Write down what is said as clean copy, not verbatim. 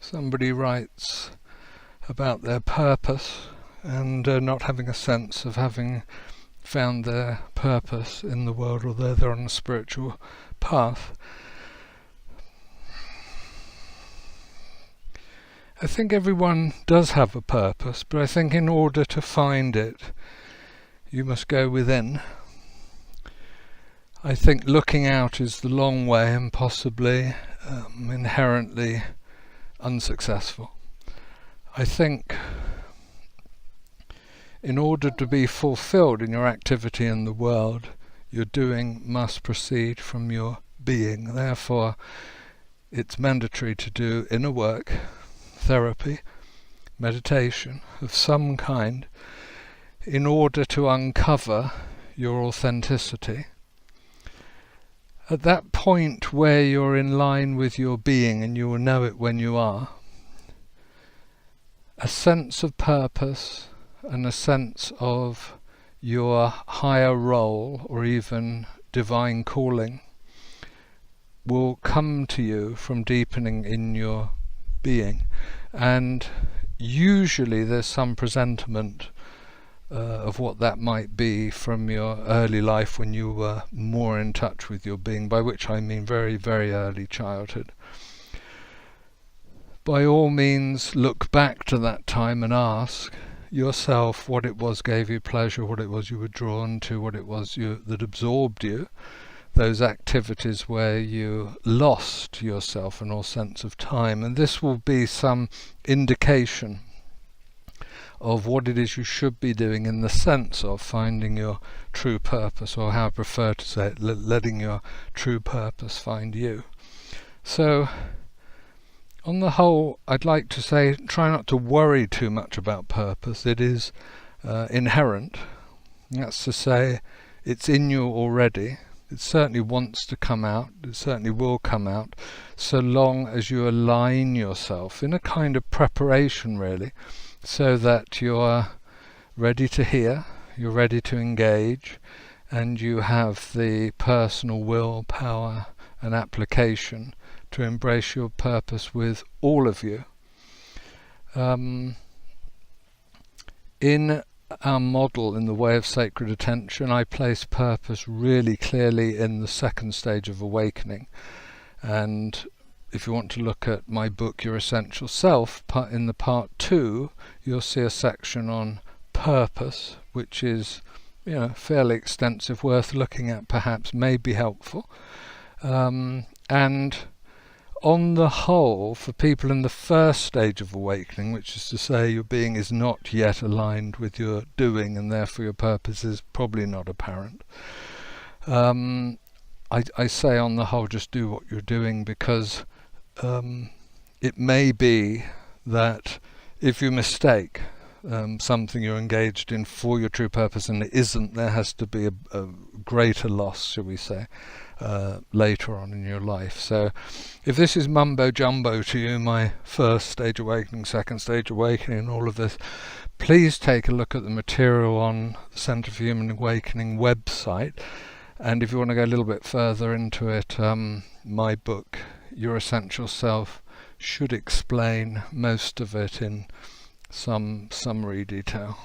Somebody writes about their purpose and not having a sense of having found their purpose in the world, although they're on a spiritual path. I think everyone does have a purpose, but I think in order to find it, you must go within. I think looking out is the long way and possibly inherently unsuccessful. I think in order to be fulfilled in your activity in the world, your doing must proceed from your being. Therefore, it's mandatory to do inner work, therapy, meditation of some kind, in order to uncover your authenticity. At that point where you're in line with your being, and you will know it when you are, a sense of purpose and a sense of your higher role or even divine calling will come to you from deepening in your being. And usually there's some presentiment of what that might be from your early life when you were more in touch with your being, by which I mean very, very early childhood. By all means, look back to that time and ask yourself what it was gave you pleasure, what it was you were drawn to, what it was that absorbed you, those activities where you lost yourself and all sense of time. And this will be some indication of what it is you should be doing in the sense of finding your true purpose, or how I prefer to say it, letting your true purpose find you. So, on the whole, I'd like to say, try not to worry too much about purpose. It is inherent. That's to say, it's in you already. It certainly wants to come out. It certainly will come out, so long as you align yourself in a kind of preparation, really, so that you're ready to hear, you're ready to engage, and you have the personal will, power, and application to embrace your purpose with all of you. In our model, in the way of sacred attention, I place purpose really clearly in the second stage of awakening. And if you want to look at my book, Your Essential Self, in the part 2, you'll see a section on purpose, which is, fairly extensive, worth looking at, perhaps, may be helpful. And on the whole, for people in the first stage of awakening, which is to say your being is not yet aligned with your doing, and therefore your purpose is probably not apparent, I say on the whole, just do what you're doing, because it may be that if you mistake something you're engaged in for your true purpose and it isn't, there has to be a greater loss, shall we say, later on in your life. So if this is mumbo jumbo to you, my first stage awakening, second stage awakening, and all of this, please take a look at the material on the Centre for Human Awakening website. And if you want to go a little bit further into it, my book, Your Essential Self, should explain most of it in some summary detail.